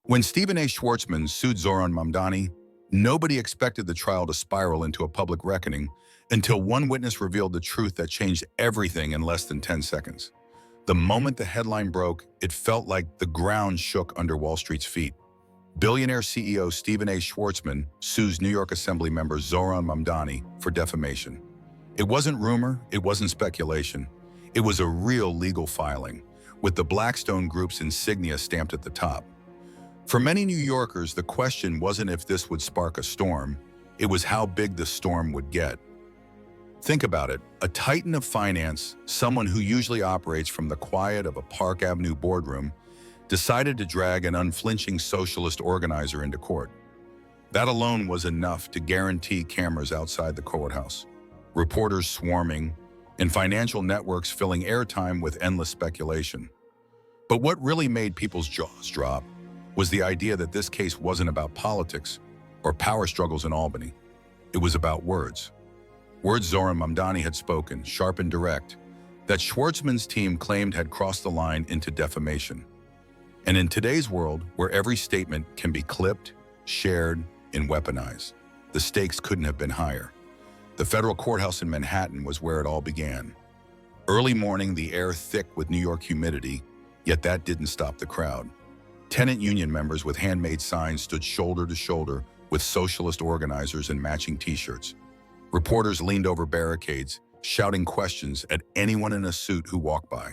When Stephen A. Schwarzman sued Zohran Mamdani, nobody expected the trial to spiral into a public reckoning until one witness revealed the truth that changed everything in less than 10 seconds. The moment the headline broke, it felt like the ground shook under Wall Street's feet. Billionaire CEO Stephen A. Schwarzman sues New York Assembly member Zohran Mamdani for defamation. It wasn't rumor, it wasn't speculation. It was a real legal filing, with the Blackstone Group's insignia stamped at the top. For many New Yorkers, the question wasn't if this would spark a storm, it was how big the storm would get. Think about it, a titan of finance, someone who usually operates from the quiet of a Park Avenue boardroom, decided to drag an unflinching socialist organizer into court. That alone was enough to guarantee cameras outside the courthouse, reporters swarming, and financial networks filling airtime with endless speculation. But what really made people's jaws drop was the idea that this case wasn't about politics or power struggles in Albany. It was about words. Words Zohran Mamdani had spoken, sharp and direct, that Schwarzman's team claimed had crossed the line into defamation. And in today's world, where every statement can be clipped, shared, and weaponized, the stakes couldn't have been higher. The federal courthouse in Manhattan was where it all began. Early morning, the air thick with New York humidity, yet that didn't stop the crowd. Tenant union members with handmade signs stood shoulder to shoulder with socialist organizers in matching t-shirts. Reporters leaned over barricades, shouting questions at anyone in a suit who walked by.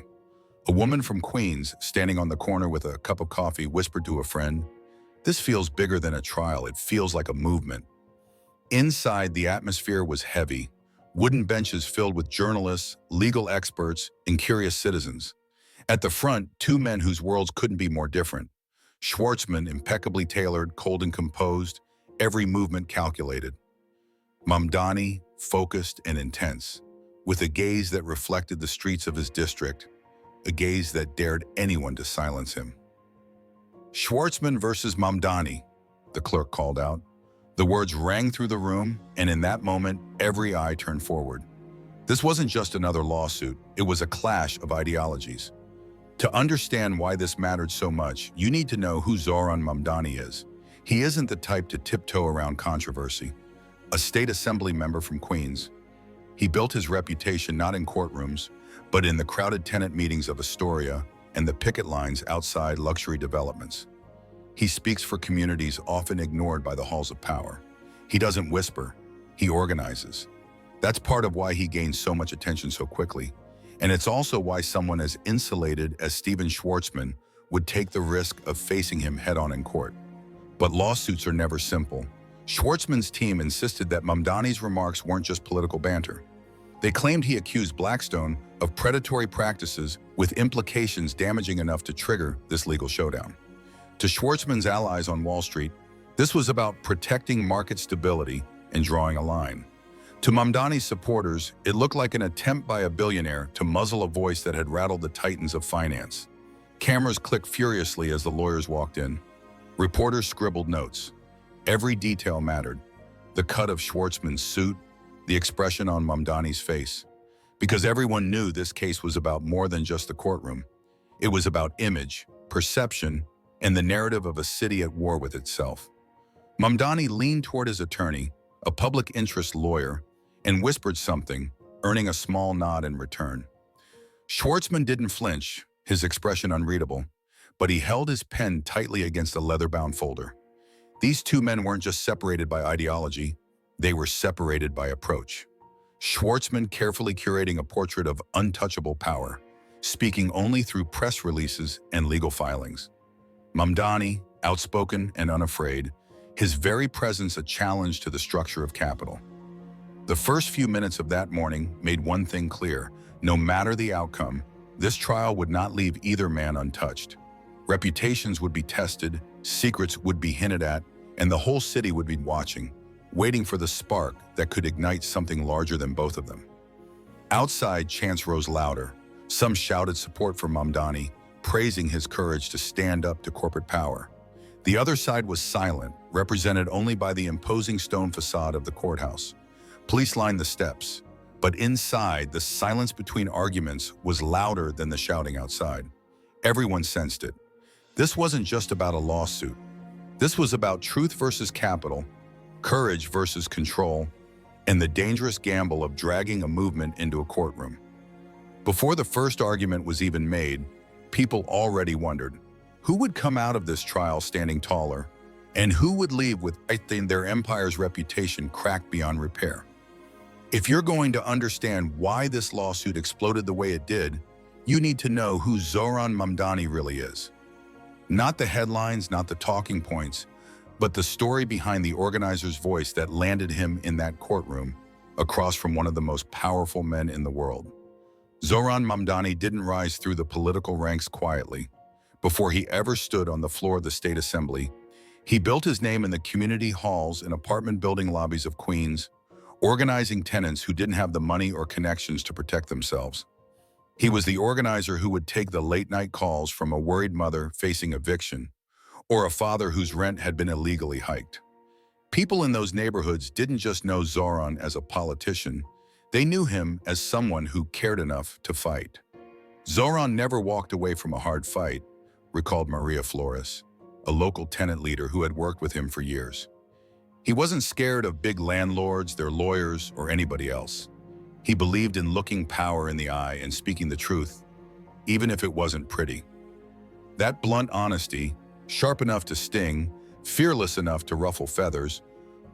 A woman from Queens, standing on the corner with a cup of coffee, whispered to a friend, "This feels bigger than a trial, it feels like a movement." Inside, the atmosphere was heavy, wooden benches filled with journalists, legal experts, and curious citizens. At the front, two men whose worlds couldn't be more different. Schwarzman, impeccably tailored, cold and composed, every movement calculated. Mamdani, focused and intense, with a gaze that reflected the streets of his district, a gaze that dared anyone to silence him. "Schwarzman versus Mamdani," the clerk called out. The words rang through the room, and in that moment, every eye turned forward. This wasn't just another lawsuit, it was a clash of ideologies. To understand why this mattered so much, you need to know who Zohran Mamdani is. He isn't the type to tiptoe around controversy. A state assembly member from Queens, he built his reputation not in courtrooms, but in the crowded tenant meetings of Astoria and the picket lines outside luxury developments. He speaks for communities often ignored by the halls of power. He doesn't whisper, he organizes. That's part of why he gained so much attention so quickly. And it's also why someone as insulated as Stephen Schwarzman would take the risk of facing him head-on in court. But lawsuits are never simple. Schwarzman's team insisted that Mamdani's remarks weren't just political banter. They claimed he accused Blackstone of predatory practices with implications damaging enough to trigger this legal showdown. To Schwarzman's allies on Wall Street, this was about protecting market stability and drawing a line. To Mamdani's supporters, it looked like an attempt by a billionaire to muzzle a voice that had rattled the titans of finance. Cameras clicked furiously as the lawyers walked in. Reporters scribbled notes. Every detail mattered. The cut of Schwarzman's suit, the expression on Mamdani's face. Because everyone knew this case was about more than just the courtroom. It was about image, perception, and the narrative of a city at war with itself. Mamdani leaned toward his attorney, a public interest lawyer, and whispered something, earning a small nod in return. Schwarzman didn't flinch, his expression unreadable, but he held his pen tightly against a leather-bound folder. These two men weren't just separated by ideology, they were separated by approach. Schwarzman carefully curating a portrait of untouchable power, speaking only through press releases and legal filings. Mamdani, outspoken and unafraid, his very presence a challenge to the structure of capital. The first few minutes of that morning made one thing clear: no matter the outcome, this trial would not leave either man untouched. Reputations would be tested, secrets would be hinted at, and the whole city would be watching, waiting for the spark that could ignite something larger than both of them. Outside, chants rose louder. Some shouted support for Mamdani, praising his courage to stand up to corporate power. The other side was silent, represented only by the imposing stone facade of the courthouse. Police lined the steps, but inside, the silence between arguments was louder than the shouting outside. Everyone sensed it. This wasn't just about a lawsuit. This was about truth versus capital, courage versus control, and the dangerous gamble of dragging a movement into a courtroom. Before the first argument was even made, people already wondered, who would come out of this trial standing taller, and who would leave with their empire's reputation cracked beyond repair? If you're going to understand why this lawsuit exploded the way it did, you need to know who Zohran Mamdani really is. Not the headlines, not the talking points, but the story behind the organizer's voice that landed him in that courtroom across from one of the most powerful men in the world. Zohran Mamdani didn't rise through the political ranks quietly. Before he ever stood on the floor of the State Assembly, he built his name in the community halls and apartment building lobbies of Queens, organizing tenants who didn't have the money or connections to protect themselves. He was the organizer who would take the late-night calls from a worried mother facing eviction or a father whose rent had been illegally hiked. People in those neighborhoods didn't just know Zohran as a politician, they knew him as someone who cared enough to fight. Zohran never walked away from a hard fight, recalled Maria Flores, a local tenant leader who had worked with him for years. He wasn't scared of big landlords, their lawyers, or anybody else. He believed in looking power in the eye and speaking the truth, even if it wasn't pretty. That blunt honesty, sharp enough to sting, fearless enough to ruffle feathers,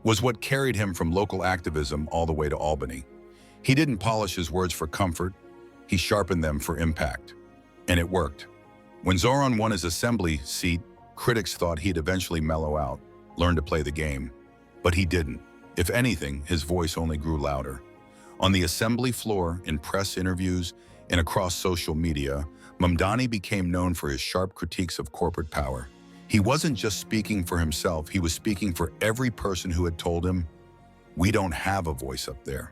was what carried him from local activism all the way to Albany. He didn't polish his words for comfort, he sharpened them for impact. And it worked. When Zohran won his assembly seat, critics thought he'd eventually mellow out, learn to play the game. But he didn't. If anything, his voice only grew louder. On the assembly floor, in press interviews, and across social media, Mamdani became known for his sharp critiques of corporate power. He wasn't just speaking for himself, he was speaking for every person who had told him, "We don't have a voice up there."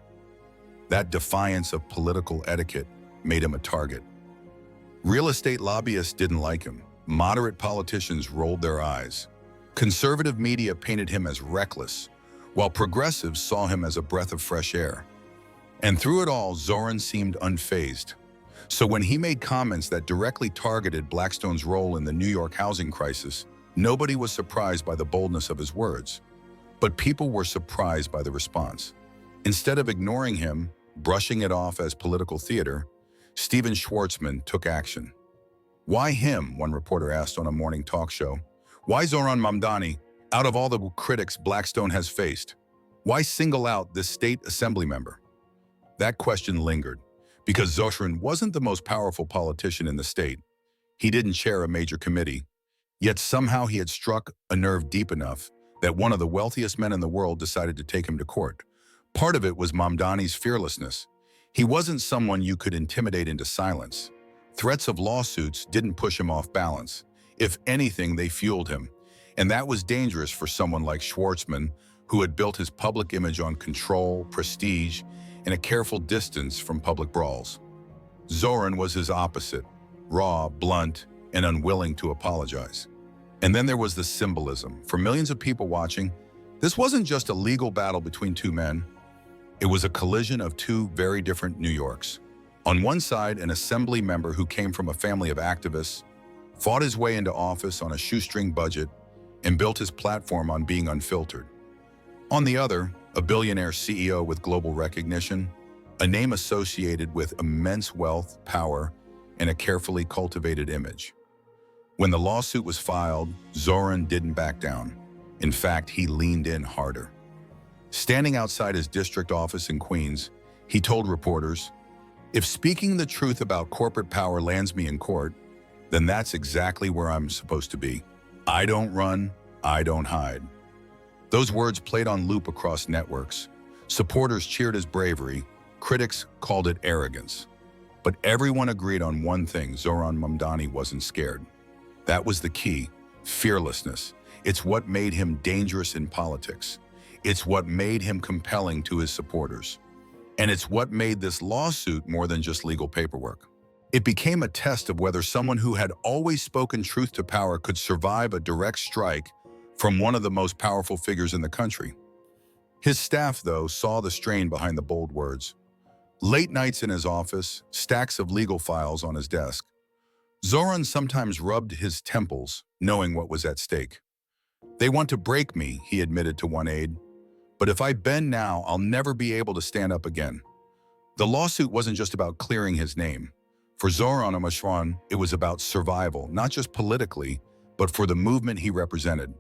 That defiance of political etiquette made him a target. Real estate lobbyists didn't like him. Moderate politicians rolled their eyes. Conservative media painted him as reckless, while progressives saw him as a breath of fresh air. And through it all, Zohran seemed unfazed. So when he made comments that directly targeted Blackstone's role in the New York housing crisis, nobody was surprised by the boldness of his words. But people were surprised by the response. Instead of ignoring him, brushing it off as political theater, Stephen Schwarzman took action. Why him? One reporter asked on a morning talk show. Why Zohran Mamdani, out of all the critics Blackstone has faced? Why single out this state assembly member? That question lingered, because Zohran wasn't the most powerful politician in the state. He didn't chair a major committee, yet somehow he had struck a nerve deep enough that one of the wealthiest men in the world decided to take him to court. Part of it was Mamdani's fearlessness. He wasn't someone you could intimidate into silence. Threats of lawsuits didn't push him off balance. If anything, they fueled him. And that was dangerous for someone like Schwarzman, who had built his public image on control, prestige, and a careful distance from public brawls. Zohran was his opposite, raw, blunt, and unwilling to apologize. And then there was the symbolism. For millions of people watching, this wasn't just a legal battle between two men. It was a collision of two very different New Yorks. On one side, an assembly member who came from a family of activists, fought his way into office on a shoestring budget, and built his platform on being unfiltered. On the other, a billionaire CEO with global recognition, a name associated with immense wealth, power, and a carefully cultivated image. When the lawsuit was filed, Zohran didn't back down. In fact, he leaned in harder. Standing outside his district office in Queens, he told reporters, "If speaking the truth about corporate power lands me in court, then that's exactly where I'm supposed to be. I don't run, I don't hide." Those words played on loop across networks. Supporters cheered his bravery, critics called it arrogance. But everyone agreed on one thing: Zohran Mamdani wasn't scared. That was the key: fearlessness. It's what made him dangerous in politics. It's what made him compelling to his supporters. And it's what made this lawsuit more than just legal paperwork. It became a test of whether someone who had always spoken truth to power could survive a direct strike from one of the most powerful figures in the country. His staff, though, saw the strain behind the bold words. Late nights in his office, stacks of legal files on his desk. Zohran sometimes rubbed his temples, knowing what was at stake. "They want to break me," he admitted to one aide. "But if I bend now, I'll never be able to stand up again." The lawsuit wasn't just about clearing his name. For Zohran Mamdani, it was about survival, not just politically, but for the movement he represented.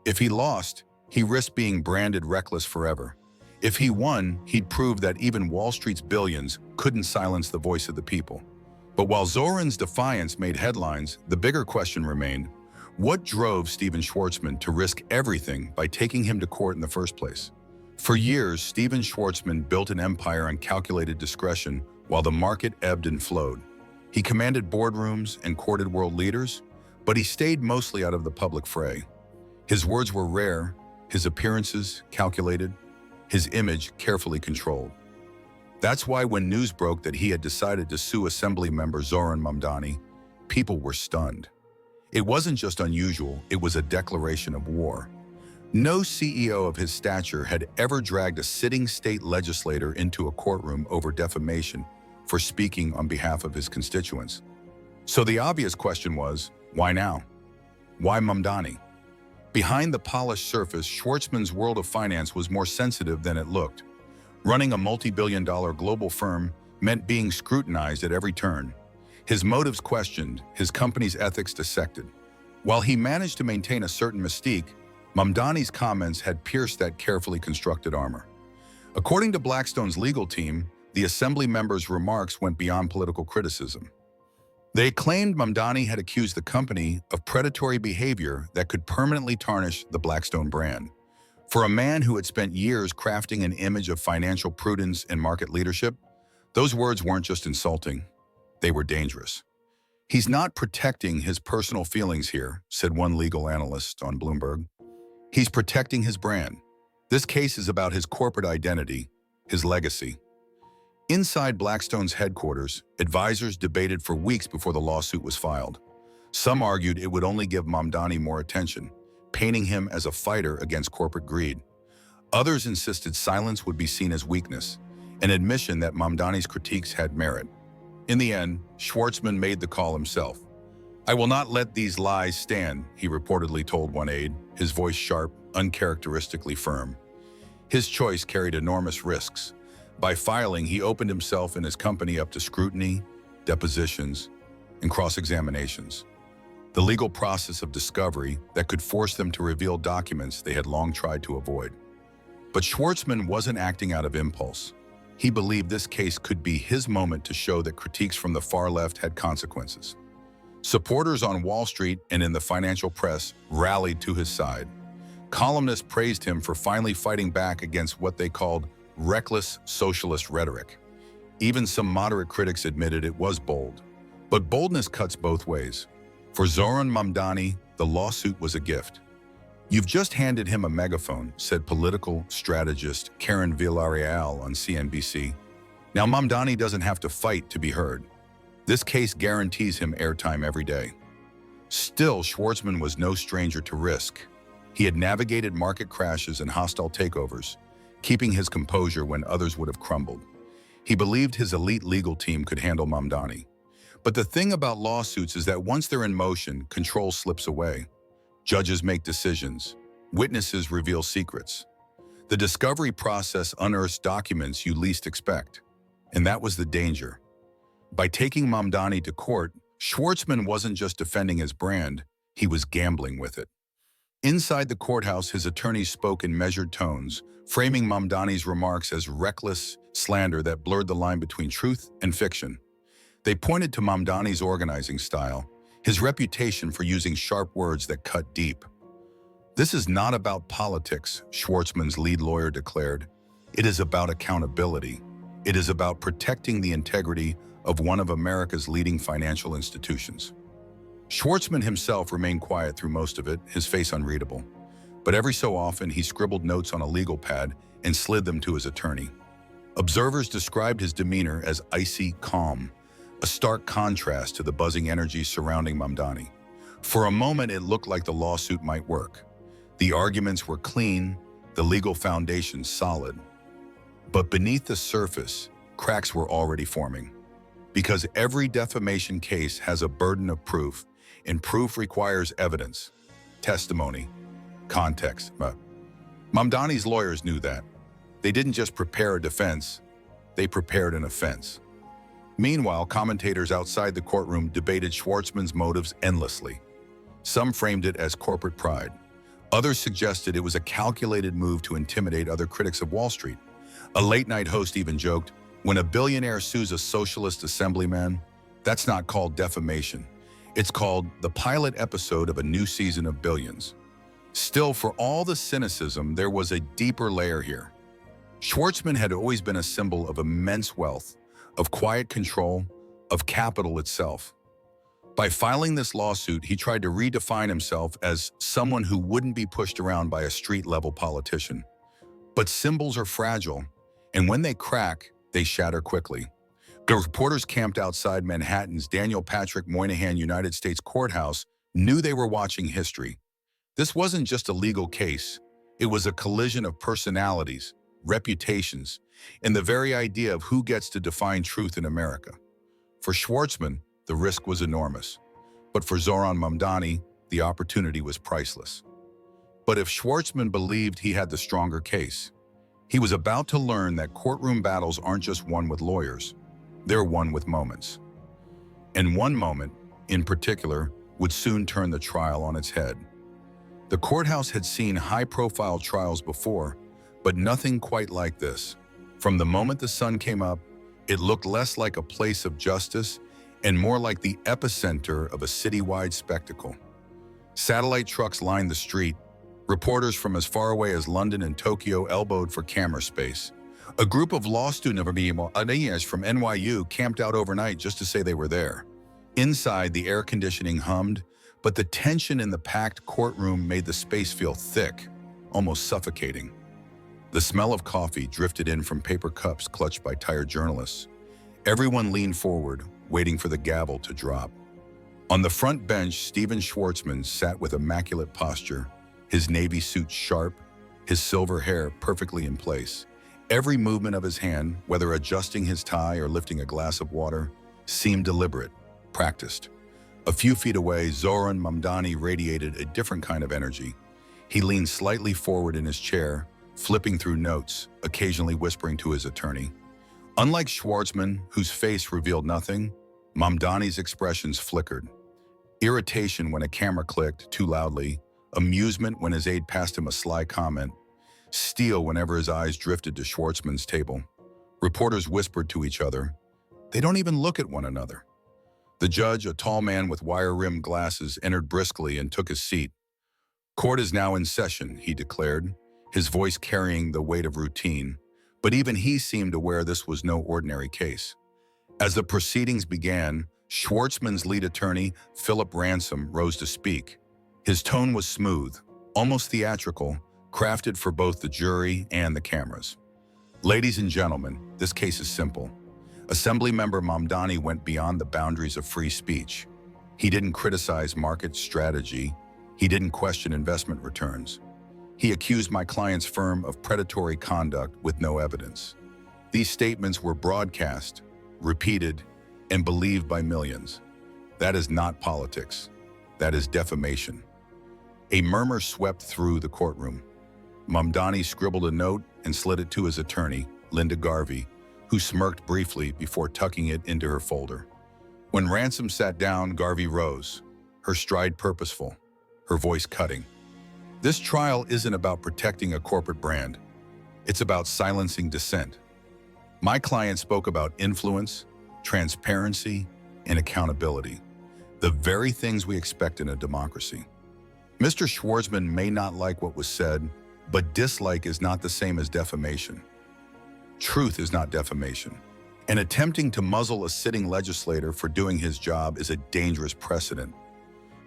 If he lost, he risked being branded reckless forever. If he won, he'd prove that even Wall Street's billions couldn't silence the voice of the people. But while Zohran's defiance made headlines, the bigger question remained: what drove Stephen Schwarzman to risk everything by taking him to court in the first place? For years, Stephen Schwarzman built an empire on calculated discretion while the market ebbed and flowed. He commanded boardrooms and courted world leaders, but he stayed mostly out of the public fray. His words were rare, his appearances calculated, his image carefully controlled. That's why when news broke that he had decided to sue Assembly member Zohran Mamdani, people were stunned. It wasn't just unusual, it was a declaration of war. No CEO of his stature had ever dragged a sitting state legislator into a courtroom over defamation for speaking on behalf of his constituents. So the obvious question was, why now? Why Mamdani? Behind the polished surface, Schwarzman's world of finance was more sensitive than it looked. Running a multi-billion-dollar global firm meant being scrutinized at every turn. His motives questioned, his company's ethics dissected. While he managed to maintain a certain mystique, Mamdani's comments had pierced that carefully constructed armor. According to Blackstone's legal team, the Assembly member's remarks went beyond political criticism. They claimed Mamdani had accused the company of predatory behavior that could permanently tarnish the Blackstone brand. For a man who had spent years crafting an image of financial prudence and market leadership, those words weren't just insulting, they were dangerous. "He's not protecting his personal feelings here," said one legal analyst on Bloomberg. "He's protecting his brand. This case is about his corporate identity, his legacy." Inside Blackstone's headquarters, advisors debated for weeks before the lawsuit was filed. Some argued it would only give Mamdani more attention, painting him as a fighter against corporate greed. Others insisted silence would be seen as weakness, an admission that Mamdani's critiques had merit. In the end, Schwarzman made the call himself. "I will not let these lies stand," he reportedly told one aide, his voice sharp, uncharacteristically firm. His choice carried enormous risks. By filing, he opened himself and his company up to scrutiny, depositions, and cross-examinations. The legal process of discovery that could force them to reveal documents they had long tried to avoid. But Schwarzman wasn't acting out of impulse. He believed this case could be his moment to show that critiques from the far left had consequences. Supporters on Wall Street and in the financial press rallied to his side. Columnists praised him for finally fighting back against what they called reckless socialist rhetoric. Even some moderate critics admitted it was bold. But boldness cuts both ways. For Zohran Mamdani, the lawsuit was a gift. "You've just handed him a megaphone," said political strategist Karen Villarreal on CNBC. "Now Mamdani doesn't have to fight to be heard. This case guarantees him airtime every day." Still, Schwarzman was no stranger to risk. He had navigated market crashes and hostile takeovers, keeping his composure when others would have crumbled. He believed his elite legal team could handle Mamdani. But the thing about lawsuits is that once they're in motion, control slips away. Judges make decisions. Witnesses reveal secrets. The discovery process unearths documents you least expect. And that was the danger. By taking Mamdani to court, Schwarzman wasn't just defending his brand, he was gambling with it. Inside the courthouse, his attorneys spoke in measured tones, framing Mamdani's remarks as reckless slander that blurred the line between truth and fiction. They pointed to Mamdani's organizing style, his reputation for using sharp words that cut deep. "This is not about politics," Schwarzman's lead lawyer declared. "It is about accountability. It is about protecting the integrity of one of America's leading financial institutions." Schwarzman himself remained quiet through most of it, his face unreadable. But every so often, he scribbled notes on a legal pad and slid them to his attorney. Observers described his demeanor as icy calm, a stark contrast to the buzzing energy surrounding Mamdani. For a moment, it looked like the lawsuit might work. The arguments were clean, the legal foundation solid. But beneath the surface, cracks were already forming. Because every defamation case has a burden of proof, and proof requires evidence, testimony, Context. Mamdani's lawyers knew that. They didn't just prepare a defense, they prepared an offense. Meanwhile, commentators outside the courtroom debated Schwarzman's motives endlessly. Some framed it as corporate pride. Others suggested it was a calculated move to intimidate other critics of Wall Street. A late-night host even joked, when a billionaire sues a socialist assemblyman, that's not called defamation. It's called the pilot episode of a new season of Billions. Still, for all the cynicism, there was a deeper layer here. Schwarzman had always been a symbol of immense wealth, of quiet control, of capital itself. By filing this lawsuit, he tried to redefine himself as someone who wouldn't be pushed around by a street-level politician. But symbols are fragile, and when they crack, they shatter quickly. The reporters camped outside Manhattan's Daniel Patrick Moynihan United States Courthouse knew they were watching history. This wasn't just a legal case. It was a collision of personalities, reputations, and the very idea of who gets to define truth in America. For Schwarzman, the risk was enormous. But for Zohran Mamdani, the opportunity was priceless. But if Schwarzman believed he had the stronger case, he was about to learn that courtroom battles aren't just won with lawyers, they're won with moments. And one moment, in particular, would soon turn the trial on its head. The courthouse had seen high-profile trials before, but nothing quite like this. From the moment the sun came up, it looked less like a place of justice and more like the epicenter of a citywide spectacle. Satellite trucks lined the street. Reporters from as far away as London and Tokyo elbowed for camera space. A group of law students from NYU camped out overnight just to say they were there. Inside, the air conditioning hummed, but the tension in the packed courtroom made the space feel thick, almost suffocating. The smell of coffee drifted in from paper cups clutched by tired journalists. Everyone leaned forward, waiting for the gavel to drop. On the front bench, Stephen Schwarzman sat with immaculate posture, his navy suit sharp, his silver hair perfectly in place. Every movement of his hand, whether adjusting his tie or lifting a glass of water, seemed deliberate, practiced. A few feet away, Zohran Mamdani radiated a different kind of energy. He leaned slightly forward in his chair, flipping through notes, occasionally whispering to his attorney. Unlike Schwarzman, whose face revealed nothing, Mamdani's expressions flickered. Irritation when a camera clicked too loudly, amusement when his aide passed him a sly comment, steel whenever his eyes drifted to Schwarzman's table. Reporters whispered to each other. They don't even look at one another. The judge, a tall man with wire-rimmed glasses, entered briskly and took his seat. Court is now in session, he declared, his voice carrying the weight of routine, but even he seemed aware this was no ordinary case. As the proceedings began, Schwarzman's lead attorney, Philip Ransom, rose to speak. His tone was smooth, almost theatrical, crafted for both the jury and the cameras. Ladies and gentlemen, this case is simple. Assemblymember Mamdani went beyond the boundaries of free speech. He didn't criticize market strategy. He didn't question investment returns. He accused my client's firm of predatory conduct with no evidence. These statements were broadcast, repeated, and believed by millions. That is not politics. That is defamation. A murmur swept through the courtroom. Mamdani scribbled a note and slid it to his attorney, Linda Garvey, who smirked briefly before tucking it into her folder. When Ransom sat down, Garvey rose, her stride purposeful, her voice cutting. This trial isn't about protecting a corporate brand. It's about silencing dissent. My client spoke about influence, transparency, and accountability, the very things we expect in a democracy. Mr. Schwarzman may not like what was said, but dislike is not the same as defamation. Truth is not defamation. And attempting to muzzle a sitting legislator for doing his job is a dangerous precedent.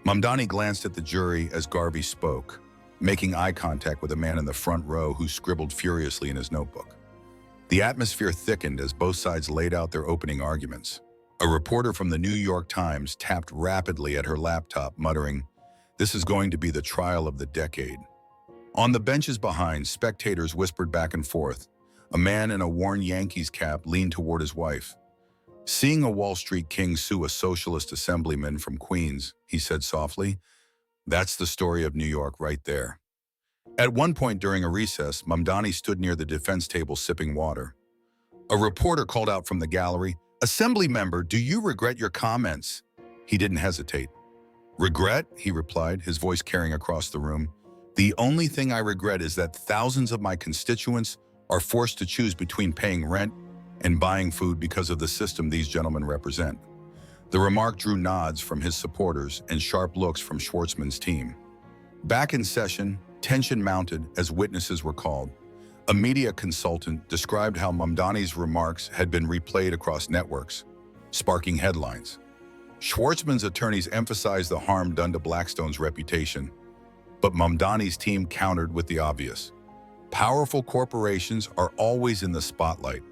Mamdani glanced at the jury as Garvey spoke, making eye contact with a man in the front row who scribbled furiously in his notebook. The atmosphere thickened as both sides laid out their opening arguments. A reporter from the New York Times tapped rapidly at her laptop, muttering, "This is going to be the trial of the decade." On the benches behind, spectators whispered back and forth. A man in a worn Yankees cap leaned toward his wife. "Seeing a Wall Street king sue a socialist assemblyman from Queens," he said softly, "that's the story of New York right there." At one point during a recess, Mamdani stood near the defense table sipping water. A reporter called out from the gallery, "Assembly member, do you regret your comments?" He didn't hesitate. "Regret?" he replied, his voice carrying across the room. "The only thing I regret is that thousands of my constituents are forced to choose between paying rent and buying food because of the system these gentlemen represent." The remark drew nods from his supporters and sharp looks from Schwarzman's team. Back in session, tension mounted as witnesses were called. A media consultant described how Mamdani's remarks had been replayed across networks, sparking headlines. Schwarzman's attorneys emphasized the harm done to Blackstone's reputation, but Mamdani's team countered with the obvious. Powerful corporations are always in the spotlight.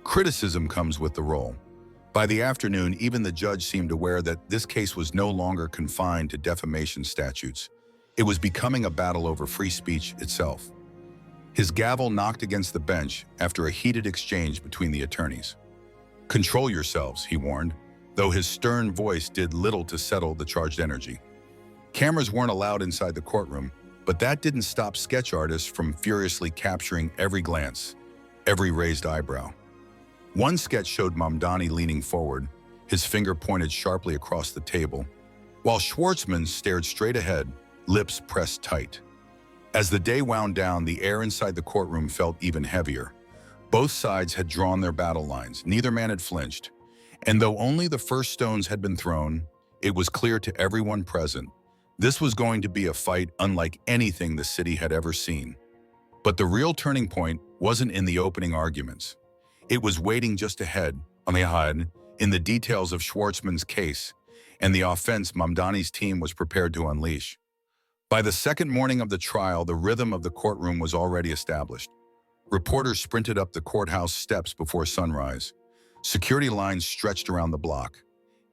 Criticism comes with the role. By the afternoon, even the judge seemed aware that this case was no longer confined to defamation statutes. It was becoming a battle over free speech itself. His gavel knocked against the bench after a heated exchange between the attorneys. "Control yourselves," he warned, though his stern voice did little to settle the charged energy. Cameras weren't allowed inside the courtroom, but that didn't stop sketch artists from furiously capturing every glance, every raised eyebrow. One sketch showed Mamdani leaning forward, his finger pointed sharply across the table, while Schwarzman stared straight ahead, lips pressed tight. As the day wound down, the air inside the courtroom felt even heavier. Both sides had drawn their battle lines, neither man had flinched. And though only the first stones had been thrown, it was clear to everyone present, this was going to be a fight unlike anything the city had ever seen. But the real turning point wasn't in the opening arguments. It was waiting just ahead, in the details of Schwarzman's case and the offense Mamdani's team was prepared to unleash. By the second morning of the trial, the rhythm of the courtroom was already established. Reporters sprinted up the courthouse steps before sunrise. Security lines stretched around the block.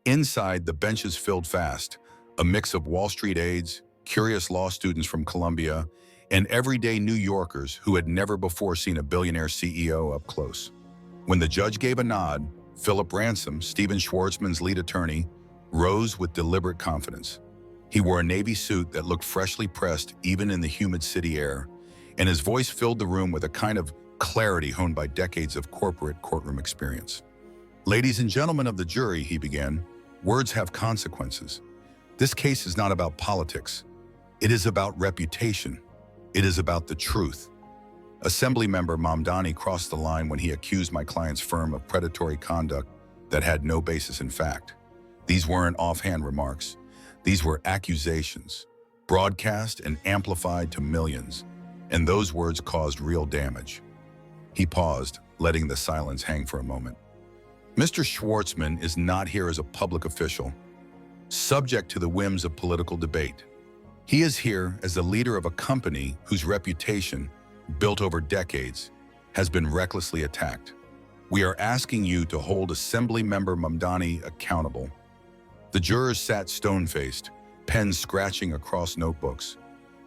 Inside, the benches filled fast, a mix of Wall Street aides, curious law students from Columbia, and everyday New Yorkers who had never before seen a billionaire CEO up close. When the judge gave a nod, Philip Ransom, Stephen Schwarzman's lead attorney, rose with deliberate confidence. He wore a navy suit that looked freshly pressed even in the humid city air, and his voice filled the room with a kind of clarity honed by decades of corporate courtroom experience. "Ladies and gentlemen of the jury," he began, "words have consequences. This case is not about politics. It is about reputation. It is about the truth." Assemblymember Mamdani crossed the line when he accused my client's firm of predatory conduct that had no basis in fact. These weren't offhand remarks. These were accusations, broadcast and amplified to millions, and those words caused real damage. He paused, letting the silence hang for a moment. "Mr. Schwarzman is not here as a public official, subject to the whims of political debate. He is here as the leader of a company whose reputation, built over decades, has been recklessly attacked. We are asking you to hold Assemblymember Mamdani accountable." The jurors sat stone-faced, pens scratching across notebooks.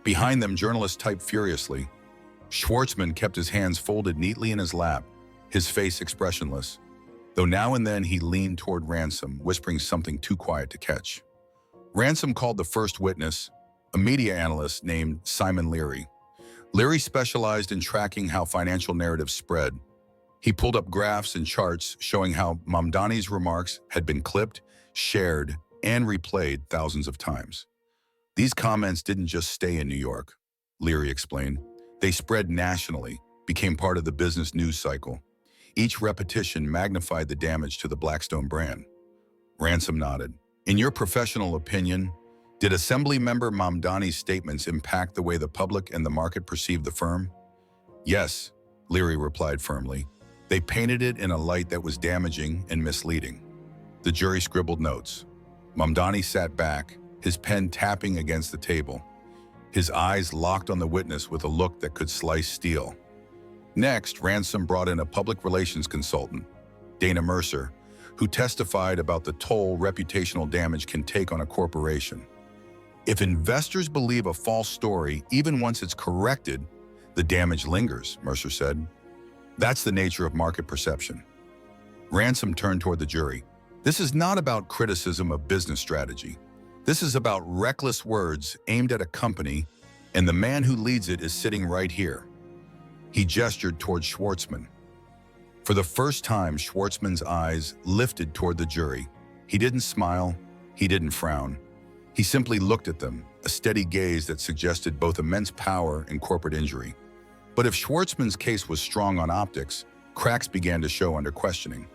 Behind them, journalists typed furiously. Schwarzman kept his hands folded neatly in his lap, his face expressionless, though now and then he leaned toward Ransom, whispering something too quiet to catch. Ransom called the first witness, a media analyst named Simon Leary. Leary specialized in tracking how financial narratives spread. He pulled up graphs and charts showing how Mamdani's remarks had been clipped, shared, and replayed thousands of times. "These comments didn't just stay in New York," Leary explained. "They spread nationally, became part of the business news cycle. Each repetition magnified the damage to the Blackstone brand." Ransom nodded. "In your professional opinion, did Assemblymember Mamdani's statements impact the way the public and the market perceived the firm?" "Yes," Leary replied firmly. "They painted it in a light that was damaging and misleading." The jury scribbled notes. Mamdani sat back, his pen tapping against the table. His eyes locked on the witness with a look that could slice steel. Next, Ransom brought in a public relations consultant, Dana Mercer, who testified about the toll reputational damage can take on a corporation. "If investors believe a false story, even once it's corrected, the damage lingers," Mercer said. "That's the nature of market perception." Ransom turned toward the jury. "This is not about criticism of business strategy. This is about reckless words aimed at a company And the man who leads it is sitting right here." He gestured toward Schwarzman. For the first time, Schwarzman's eyes lifted toward the jury. He didn't smile, he didn't frown. He simply looked at them, a steady gaze that suggested both immense power and corporate injury. But if Schwarzman's case was strong on optics, cracks began to show under questioning.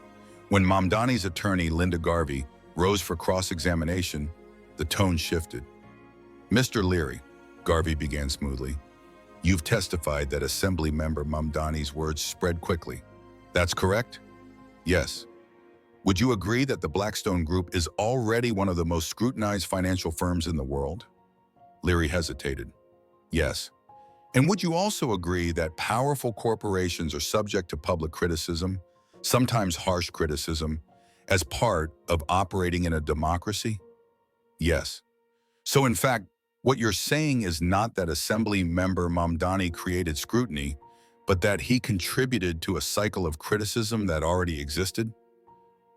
When Mamdani's attorney, Linda Garvey, rose for cross-examination, the tone shifted. "Mr. Leary," Garvey began smoothly, "you've testified that Assembly Member Mamdani's words spread quickly. That's correct?" "Yes." "Would you agree that the Blackstone Group is already one of the most scrutinized financial firms in the world?" Leary hesitated. "Yes." "And would you also agree that powerful corporations are subject to public criticism, sometimes harsh criticism, as part of operating in a democracy?" "Yes." "So in fact, what you're saying is not that Assembly Member Mamdani created scrutiny, but that he contributed to a cycle of criticism that already existed?"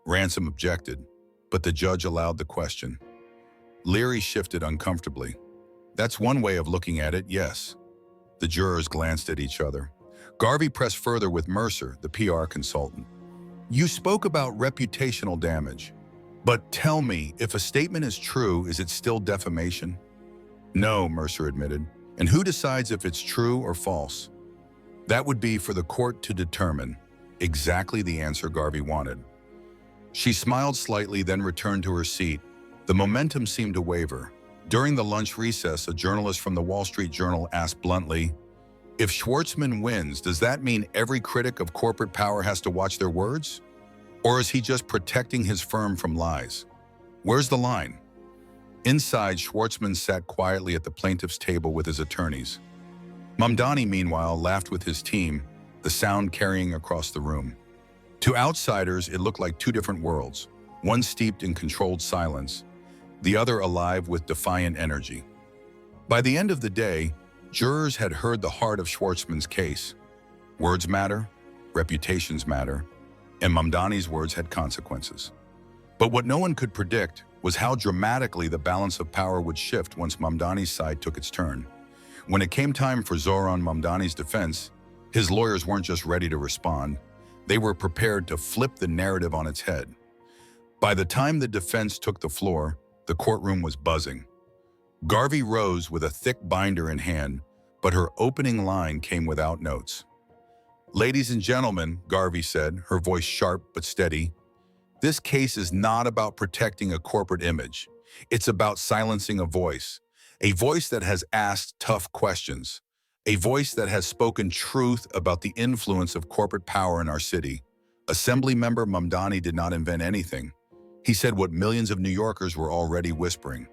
Ransom objected, but the judge allowed the question. Leary shifted uncomfortably. "That's one way of looking at it, yes." The jurors glanced at each other. Garvey pressed further with Mercer, the PR consultant. "You spoke about reputational damage. But tell me, if a statement is true, is it still defamation?" "No," Mercer admitted. "And who decides if it's true or false?" "That would be for the court to determine." Exactly the answer Garvey wanted. She smiled slightly, then returned to her seat. The momentum seemed to waver. During the lunch recess, a journalist from the Wall Street Journal asked bluntly, "If Schwarzman wins, does that mean every critic of corporate power has to watch their words? Or is he just protecting his firm from lies? Where's the line?" Inside, Schwarzman sat quietly at the plaintiff's table with his attorneys. Mamdani, meanwhile, laughed with his team, the sound carrying across the room. To outsiders, it looked like two different worlds, one steeped in controlled silence, the other alive with defiant energy. By the end of the day, jurors had heard the heart of Schwarzman's case. Words matter, reputations matter, and Mamdani's words had consequences. But what no one could predict was how dramatically the balance of power would shift once Mamdani's side took its turn. When it came time for Zohran Mamdani's defense, his lawyers weren't just ready to respond, they were prepared to flip the narrative on its head. By the time the defense took the floor, the courtroom was buzzing. Garvey rose with a thick binder in hand, but her opening line came without notes. "Ladies and gentlemen," Garvey said, her voice sharp but steady, "this case is not about protecting a corporate image. It's about silencing a voice that has asked tough questions, a voice that has spoken truth about the influence of corporate power in our city. Assemblymember Mamdani did not invent anything. He said what millions of New Yorkers were already whispering.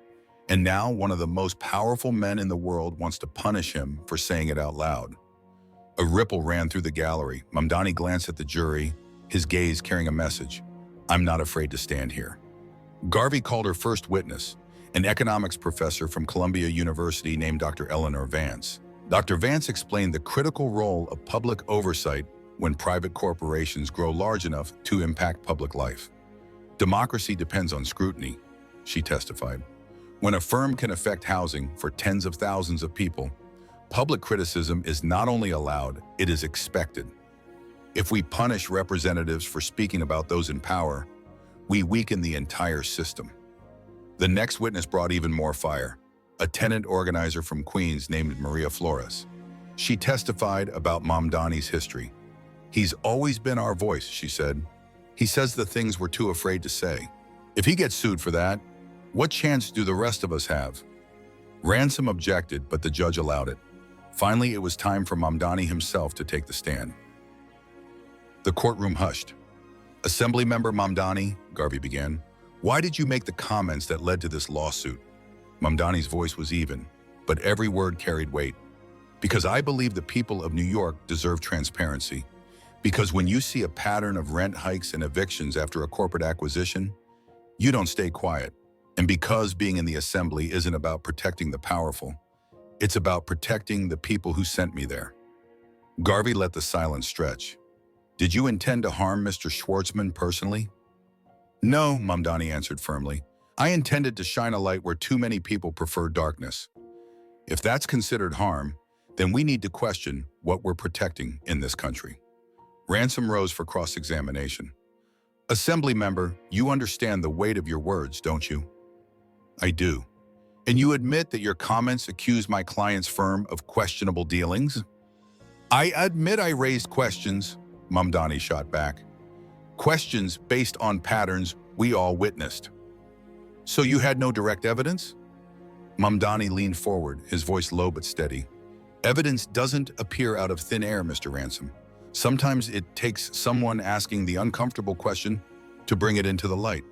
And now one of the most powerful men in the world wants to punish him for saying it out loud." A ripple ran through the gallery. Mamdani glanced at the jury, his gaze carrying a message. "I'm not afraid to stand here." Garvey called her first witness, an economics professor from Columbia University named Dr. Eleanor Vance. Dr. Vance explained the critical role of public oversight when private corporations grow large enough to impact public life. "Democracy depends on scrutiny," she testified. "When a firm can affect housing for tens of thousands of people, public criticism is not only allowed, it is expected. If we punish representatives for speaking about those in power, we weaken the entire system." The next witness brought even more fire, a tenant organizer from Queens named Maria Flores. She testified about Mamdani's history. "He's always been our voice," she said. "He says the things we're too afraid to say. If he gets sued for that, what chance do the rest of us have?" Ransom objected, but the judge allowed it. Finally, it was time for Mamdani himself to take the stand. The courtroom hushed. "Assemblymember Mamdani," Garvey began, "why did you make the comments that led to this lawsuit?" Mamdani's voice was even, but every word carried weight. "Because I believe the people of New York deserve transparency. Because when you see a pattern of rent hikes and evictions after a corporate acquisition, you don't stay quiet. And because being in the assembly isn't about protecting the powerful, it's about protecting the people who sent me there." Garvey let the silence stretch. "Did you intend to harm Mr. Schwarzman personally?" "No," Mamdani answered firmly. "I intended to shine a light where too many people prefer darkness." If that's considered harm, then we need to question what we're protecting in this country. Ransom rose for cross-examination. Assembly member, you understand the weight of your words, don't you? I do. And you admit that your comments accuse my client's firm of questionable dealings? I admit I raised questions, Mamdani shot back. Questions based on patterns we all witnessed. So you had no direct evidence? Mamdani leaned forward, his voice low but steady. Evidence doesn't appear out of thin air, Mr. Ransom. Sometimes it takes someone asking the uncomfortable question to bring it into the light.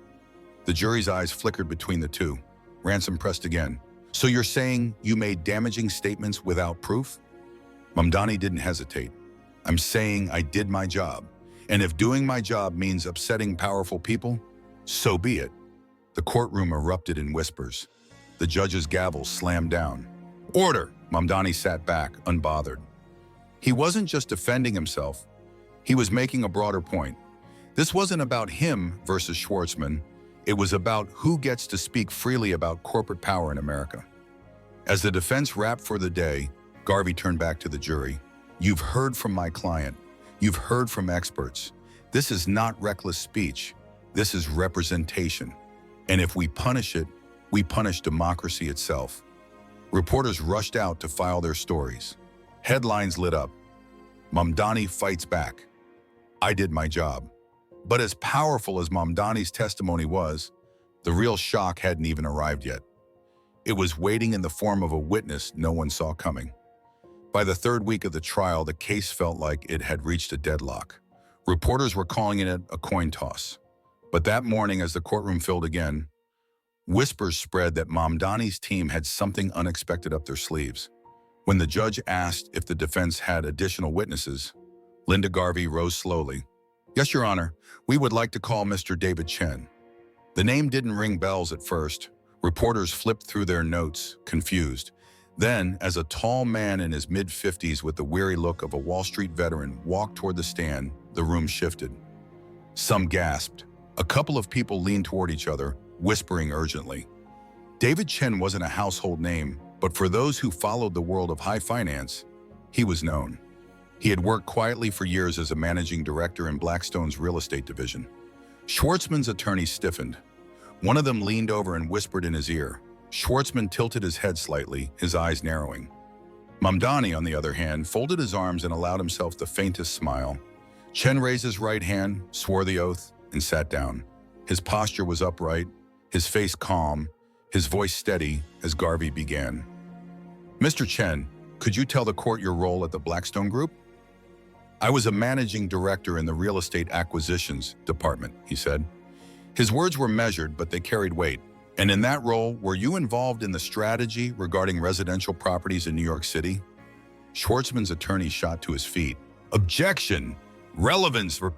The jury's eyes flickered between the two. Ransom pressed again. So you're saying you made damaging statements without proof? Mamdani didn't hesitate. I'm saying I did my job. And if doing my job means upsetting powerful people, so be it. The courtroom erupted in whispers. The judge's gavel slammed down. Order! Mamdani sat back, unbothered. He wasn't just defending himself. He was making a broader point. This wasn't about him versus Schwarzman. It was about who gets to speak freely about corporate power in America. As the defense wrapped for the day, Garvey turned back to the jury. You've heard from my client. You've heard from experts. This is not reckless speech. This is representation. And if we punish it, we punish democracy itself. Reporters rushed out to file their stories. Headlines lit up. Mamdani fights back. I did my job. But as powerful as Mamdani's testimony was, the real shock hadn't even arrived yet. It was waiting in the form of a witness no one saw coming. By the third week of the trial, the case felt like it had reached a deadlock. Reporters were calling it a coin toss. But that morning, as the courtroom filled again, whispers spread that Mamdani's team had something unexpected up their sleeves. When the judge asked if the defense had additional witnesses, Linda Garvey rose slowly. Yes, Your Honor, we would like to call Mr. David Chen. The name didn't ring bells at first. Reporters flipped through their notes, confused. Then, as a tall man in his mid-50s with the weary look of a Wall Street veteran walked toward the stand, the room shifted. Some gasped. A couple of people leaned toward each other, whispering urgently. David Chen wasn't a household name, but for those who followed the world of high finance, he was known. He had worked quietly for years as a managing director in Blackstone's real estate division. Schwarzman's attorneys stiffened. One of them leaned over and whispered in his ear. Schwarzman tilted his head slightly, his eyes narrowing. Mamdani, on the other hand, folded his arms and allowed himself the faintest smile. Chen raised his right hand, swore the oath, and sat down. His posture was upright, his face calm, his voice steady as Garvey began. Mr. Chen, could you tell the court your role at the Blackstone Group? I was a managing director in the real estate acquisitions department, he said. His words were measured, but they carried weight. And in that role, were you involved in the strategy regarding residential properties in New York City? Schwarzman's attorney shot to his feet. Objection! Relevance for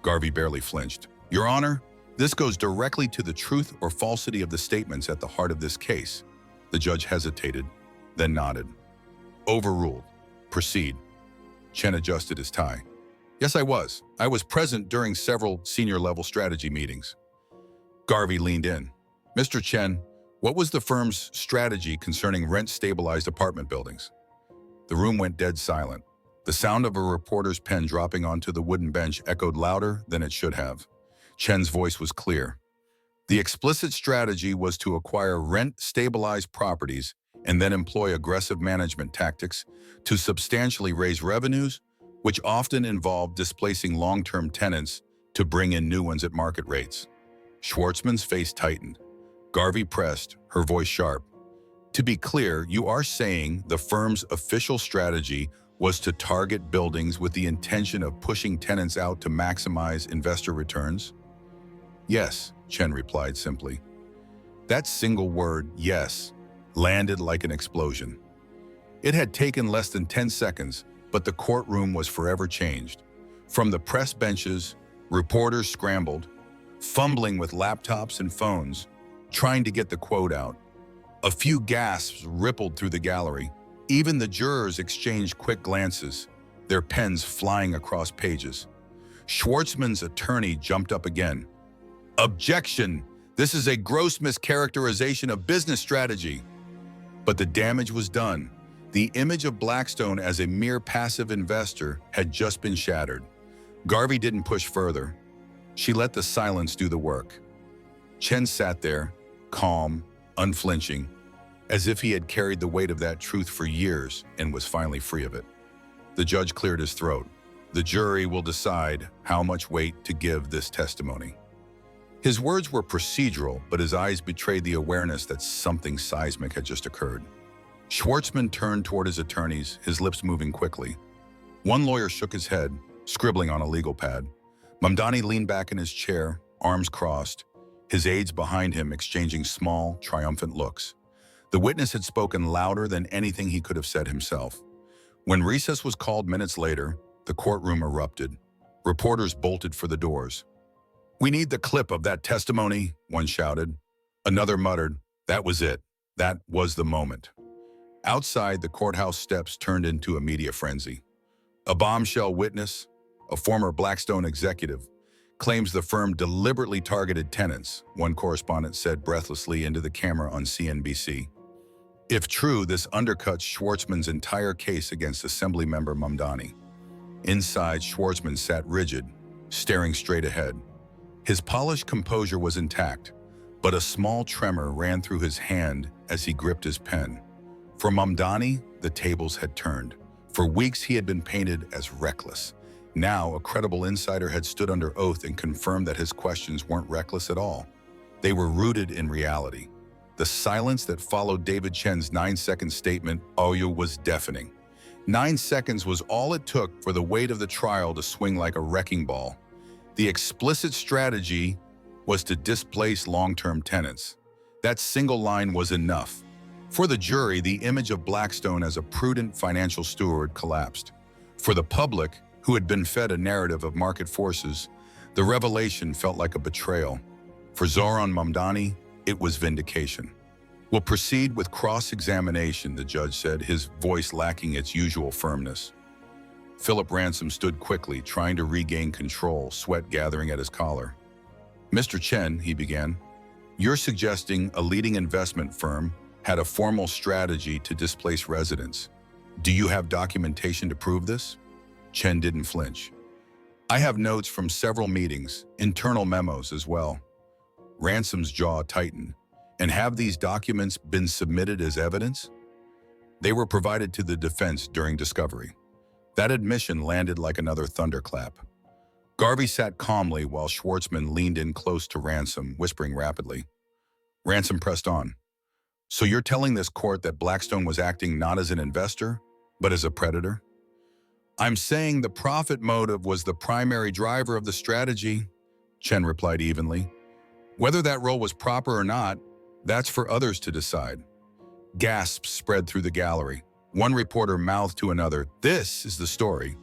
Garvey barely flinched. Your Honor, this goes directly to the truth or falsity of the statements at the heart of this case. The judge hesitated, then nodded. Overruled. Proceed. Chen adjusted his tie. Yes, I was. I was present during several senior-level strategy meetings. Garvey leaned in. Mr. Chen, what was the firm's strategy concerning rent-stabilized apartment buildings? The room went dead silent. The sound of a reporter's pen dropping onto the wooden bench echoed louder than it should have. Chen's voice was clear. The explicit strategy was to acquire rent-stabilized properties and then employ aggressive management tactics to substantially raise revenues, which often involved displacing long-term tenants to bring in new ones at market rates. Schwarzman's face tightened. Garvey pressed, her voice sharp. To be clear, you are saying the firm's official strategy was to target buildings with the intention of pushing tenants out to maximize investor returns? Yes, Chen replied simply. That single word, yes, landed like an explosion. It had taken less than 10 seconds, but the courtroom was forever changed. From the press benches, reporters scrambled, fumbling with laptops and phones, trying to get the quote out. A few gasps rippled through the gallery. Even the jurors exchanged quick glances, their pens flying across pages. Schwarzman's attorney jumped up again. Objection! This is a gross mischaracterization of business strategy. But the damage was done. The image of Blackstone as a mere passive investor had just been shattered. Garvey didn't push further. She let the silence do the work. Chen sat there, calm, unflinching, as if he had carried the weight of that truth for years and was finally free of it. The judge cleared his throat. The jury will decide how much weight to give this testimony. His words were procedural, but his eyes betrayed the awareness that something seismic had just occurred. Schwarzman turned toward his attorneys, his lips moving quickly. One lawyer shook his head, scribbling on a legal pad. Mamdani leaned back in his chair, arms crossed, his aides behind him exchanging small, triumphant looks. The witness had spoken louder than anything he could have said himself. When recess was called minutes later, the courtroom erupted. Reporters bolted for the doors. "We need the clip of that testimony," one shouted. Another muttered, "That was it. That was the moment." Outside, the courthouse steps turned into a media frenzy. A bombshell witness, a former Blackstone executive, claims the firm deliberately targeted tenants, one correspondent said breathlessly into the camera on CNBC. If true, this undercuts Schwarzman's entire case against Assemblymember Mamdani. Inside, Schwarzman sat rigid, staring straight ahead. His polished composure was intact, but a small tremor ran through his hand as he gripped his pen. For Mamdani, the tables had turned. For weeks he had been painted as reckless. Now, a credible insider had stood under oath and confirmed that his questions weren't reckless at all. They were rooted in reality. The silence that followed David Chen's 9-second statement, "Oyu," was deafening. 9 seconds was all it took for the weight of the trial to swing like a wrecking ball. The explicit strategy was to displace long-term tenants. That single line was enough. For the jury, the image of Blackstone as a prudent financial steward collapsed. For the public, who had been fed a narrative of market forces, the revelation felt like a betrayal. For Zohran Mamdani, it was vindication. "We'll proceed with cross-examination," the judge said, his voice lacking its usual firmness. Philip Ransom stood quickly, trying to regain control, sweat gathering at his collar. "Mr. Chen," he began, "you're suggesting a leading investment firm had a formal strategy to displace residents. Do you have documentation to prove this?" Chen didn't flinch. "I have notes from several meetings, internal memos as well." Ransom's jaw tightened. "And have these documents been submitted as evidence?" "They were provided to the defense during discovery." That admission landed like another thunderclap. Garvey sat calmly while Schwarzman leaned in close to Ransom, whispering rapidly. Ransom pressed on. "So you're telling this court that Blackstone was acting not as an investor, but as a predator?" "I'm saying the profit motive was the primary driver of the strategy," Chen replied evenly. "Whether that role was proper or not, that's for others to decide." Gasps spread through the gallery. One reporter mouthed to another, "This is the story."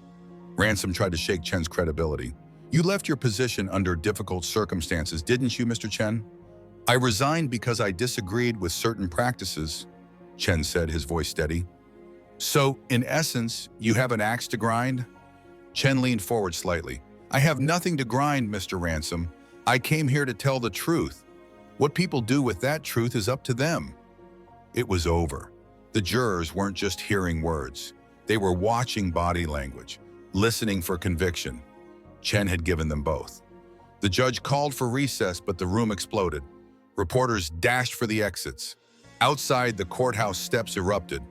Ransom tried to shake Chen's credibility. "You left your position under difficult circumstances, didn't you, Mr. Chen?" "I resigned because I disagreed with certain practices," Chen said, his voice steady. "So, in essence, you have an axe to grind?" Chen leaned forward slightly. "I have nothing to grind, Mr. Ransom. I came here to tell the truth. What people do with that truth is up to them." It was over. The jurors weren't just hearing words. They were watching body language, listening for conviction. Chen had given them both. The judge called for recess, but the room exploded. Reporters dashed for the exits. Outside, the courthouse steps erupted.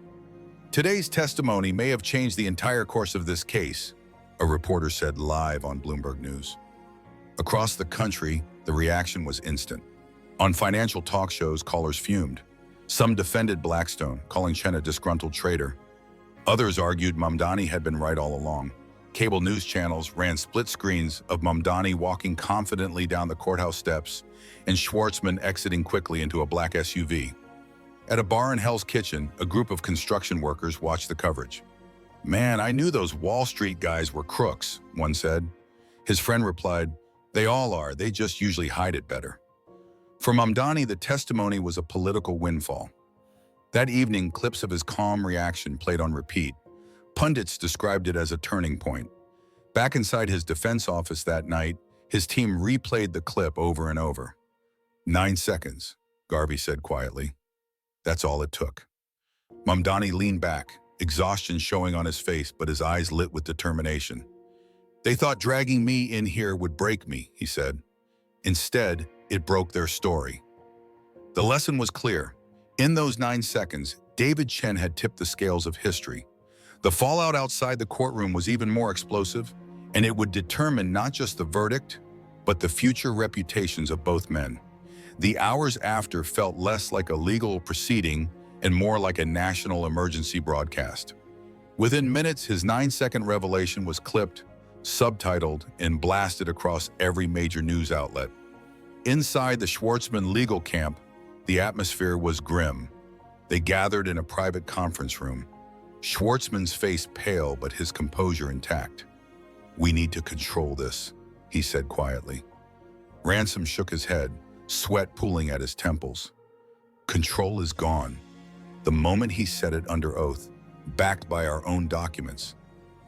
"Today's testimony may have changed the entire course of this case," a reporter said live on Bloomberg News. Across the country, the reaction was instant. On financial talk shows, callers fumed. Some defended Blackstone, calling Chen a disgruntled traitor. Others argued Mamdani had been right all along. Cable news channels ran split screens of Mamdani walking confidently down the courthouse steps and Schwarzman exiting quickly into a black SUV. At a bar in Hell's Kitchen, a group of construction workers watched the coverage. "Man, I knew those Wall Street guys were crooks," one said. His friend replied, "They all are, they just usually hide it better." For Mamdani, the testimony was a political windfall. That evening, clips of his calm reaction played on repeat. Pundits described it as a turning point. Back inside his defense office that night, his team replayed the clip over and over. 9 seconds, Garvey said quietly. That's all it took. Mamdani leaned back, exhaustion showing on his face, but his eyes lit with determination. They thought dragging me in here would break me, he said. Instead, it broke their story. The lesson was clear. In those 9 seconds, David Chen had tipped the scales of history. The fallout outside the courtroom was even more explosive, and it would determine not just the verdict, but the future reputations of both men. The hours after felt less like a legal proceeding and more like a national emergency broadcast. Within minutes, his 9-second revelation was clipped, subtitled, and blasted across every major news outlet. Inside the Schwarzman legal camp, the atmosphere was grim. They gathered in a private conference room, Schwarzman's face pale but his composure intact. "We need to control this," he said quietly. Ransom shook his head, sweat pooling at his temples. Control is gone. The moment he said it under oath, backed by our own documents,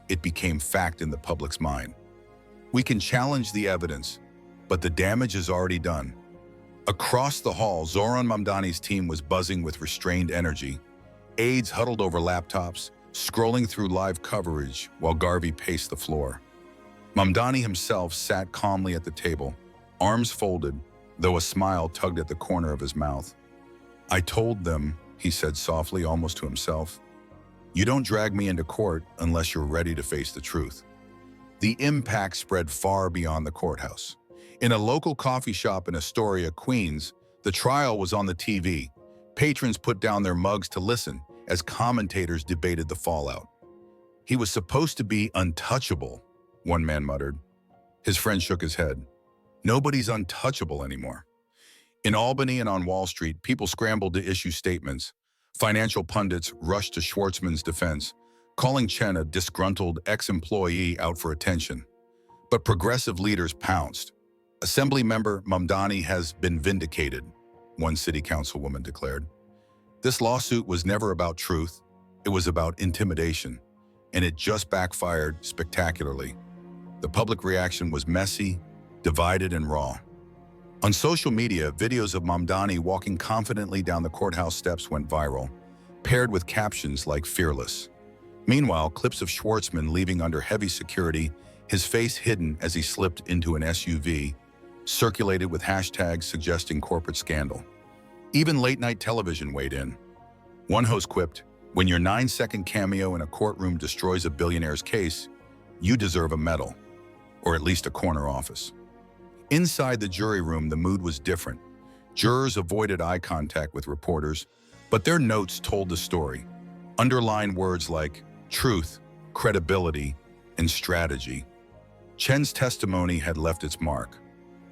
it became fact in the public's mind. We can challenge the evidence, but the damage is already done. Across the hall, Zohran Mamdani's team was buzzing with restrained energy. Aides huddled over laptops, scrolling through live coverage while Garvey paced the floor. Mamdani himself sat calmly at the table, arms folded, though a smile tugged at the corner of his mouth. "I told them," he said softly, almost to himself, "you don't drag me into court unless you're ready to face the truth." The impact spread far beyond the courthouse. In a local coffee shop in Astoria, Queens, the trial was on the TV. Patrons put down their mugs to listen as commentators debated the fallout. "He was supposed to be untouchable," one man muttered. His friend shook his head. "Nobody's untouchable anymore." In Albany and on Wall Street, people scrambled to issue statements. Financial pundits rushed to Schwarzman's defense, calling Chen a disgruntled ex-employee out for attention. But progressive leaders pounced. "Assembly member Mamdani has been vindicated," one city councilwoman declared. This lawsuit was never about truth, it was about intimidation, and it just backfired spectacularly. The public reaction was messy, divided, and raw. On social media, videos of Mamdani walking confidently down the courthouse steps went viral, paired with captions like "fearless." Meanwhile, clips of Schwarzman leaving under heavy security, his face hidden as he slipped into an SUV, circulated with hashtags suggesting corporate scandal. Even late-night television weighed in. One host quipped, "When your 9-second cameo in a courtroom destroys a billionaire's case, you deserve a medal, or at least a corner office." Inside the jury room, the mood was different. Jurors avoided eye contact with reporters, but their notes told the story. Underlined words like truth, credibility, and strategy. Chen's testimony had left its mark.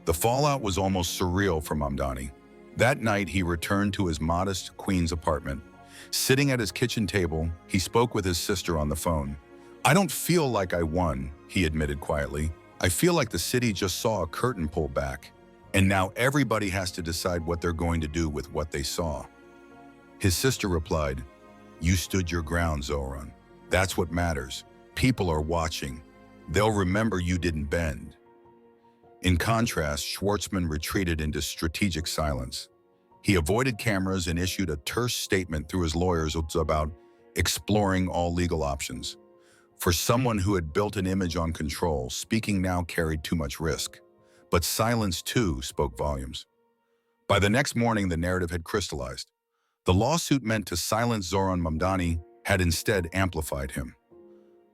The fallout was almost surreal for Mamdani. That night, he returned to his modest Queens apartment. Sitting at his kitchen table, he spoke with his sister on the phone. "I don't feel like I won," he admitted quietly. "I feel like the city just saw a curtain pull back, and now everybody has to decide what they're going to do with what they saw." His sister replied, "You stood your ground, Zohran. That's what matters. People are watching. They'll remember you didn't bend." In contrast, Schwarzman retreated into strategic silence. He avoided cameras and issued a terse statement through his lawyers about exploring all legal options. For someone who had built an image on control, speaking now carried too much risk. But silence, too, spoke volumes. By the next morning, the narrative had crystallized. The lawsuit meant to silence Zohran Mamdani had instead amplified him.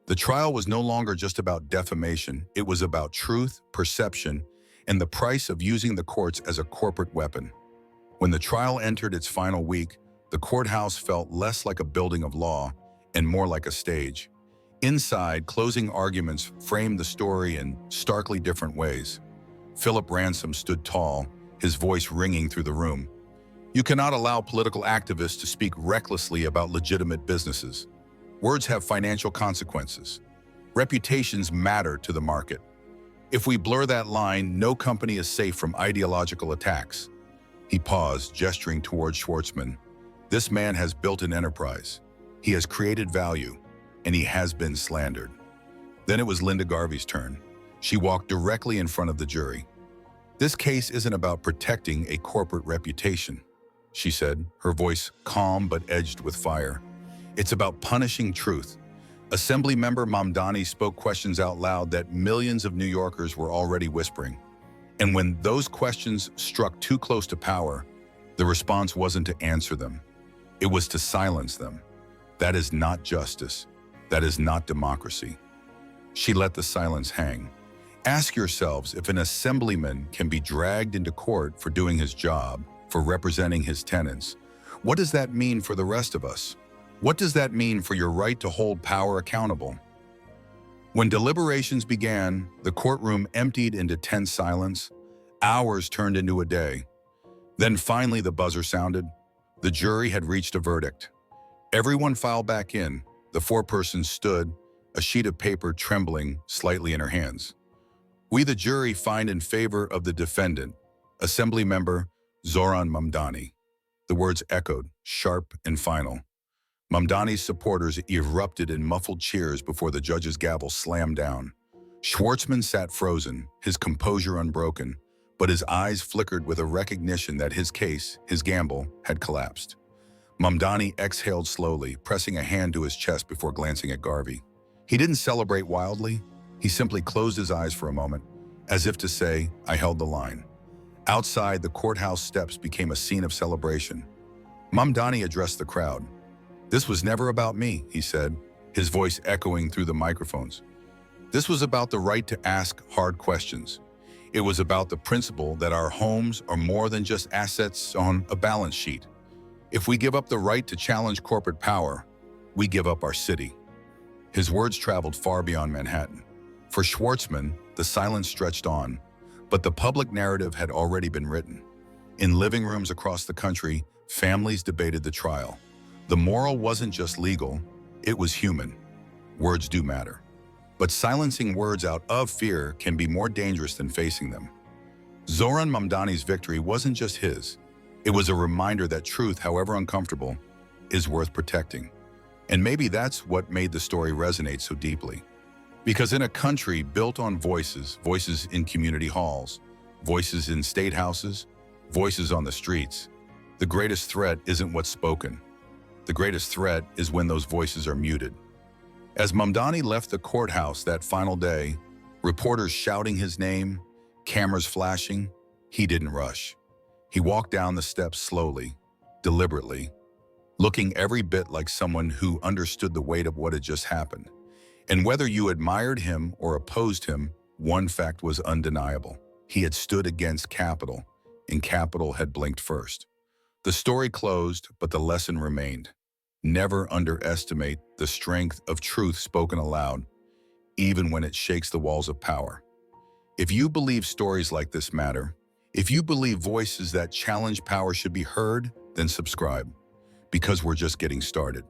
The trial was no longer just about defamation, it was about truth, perception, and the price of using the courts as a corporate weapon. When the trial entered its final week, the courthouse felt less like a building of law and more like a stage. Inside, closing arguments framed the story in starkly different ways. Philip Ransom stood tall, his voice ringing through the room. "You cannot allow political activists to speak recklessly about legitimate businesses. Words have financial consequences. Reputations matter to the market. If we blur that line, no company is safe from ideological attacks." He paused, gesturing toward Schwarzman. "This man has built an enterprise. He has created value, and he has been slandered." Then it was Linda Garvey's turn. She walked directly in front of the jury. "This case isn't about protecting a corporate reputation," she said, her voice calm but edged with fire. It's about punishing truth. Assemblymember Mamdani spoke questions out loud that millions of New Yorkers were already whispering. And when those questions struck too close to power, the response wasn't to answer them. It was to silence them. That is not justice. That is not democracy. She let the silence hang. Ask yourselves if an assemblyman can be dragged into court for doing his job, for representing his tenants. What does that mean for the rest of us? What does that mean for your right to hold power accountable? When deliberations began, the courtroom emptied into tense silence. Hours turned into a day. Then finally the buzzer sounded. The jury had reached a verdict. Everyone filed back in. The foreperson stood, a sheet of paper trembling slightly in her hands. We, the jury, find in favor of the defendant, Assemblymember Zohran Mamdani. The words echoed, sharp and final. Mamdani's supporters erupted in muffled cheers before the judge's gavel slammed down. Schwarzman sat frozen, his composure unbroken, but his eyes flickered with a recognition that his case, his gamble, had collapsed. Mamdani exhaled slowly, pressing a hand to his chest before glancing at Garvey. He didn't celebrate wildly. He simply closed his eyes for a moment, as if to say, I held the line. Outside, the courthouse steps became a scene of celebration. Mamdani addressed the crowd. This was never about me, he said, his voice echoing through the microphones. This was about the right to ask hard questions. It was about the principle that our homes are more than just assets on a balance sheet. If we give up the right to challenge corporate power, we give up our city. His words traveled far beyond Manhattan. For Schwarzman, the silence stretched on, but the public narrative had already been written. In living rooms across the country, families debated the trial. The moral wasn't just legal, it was human. Words do matter. But silencing words out of fear can be more dangerous than facing them. Zohran Mamdani's victory wasn't just his. It was a reminder that truth, however uncomfortable, is worth protecting. And maybe that's what made the story resonate so deeply. Because in a country built on voices, voices in community halls, voices in state houses, voices on the streets, the greatest threat isn't what's spoken. The greatest threat is when those voices are muted. As Mamdani left the courthouse that final day, reporters shouting his name, cameras flashing, he didn't rush. He walked down the steps slowly, deliberately, looking every bit like someone who understood the weight of what had just happened. And whether you admired him or opposed him, one fact was undeniable. He had stood against capital, and capital had blinked first. The story closed, but the lesson remained. Never underestimate the strength of truth spoken aloud, even when it shakes the walls of power. If you believe stories like this matter, if you believe voices that challenge power should be heard, then subscribe, because we're just getting started.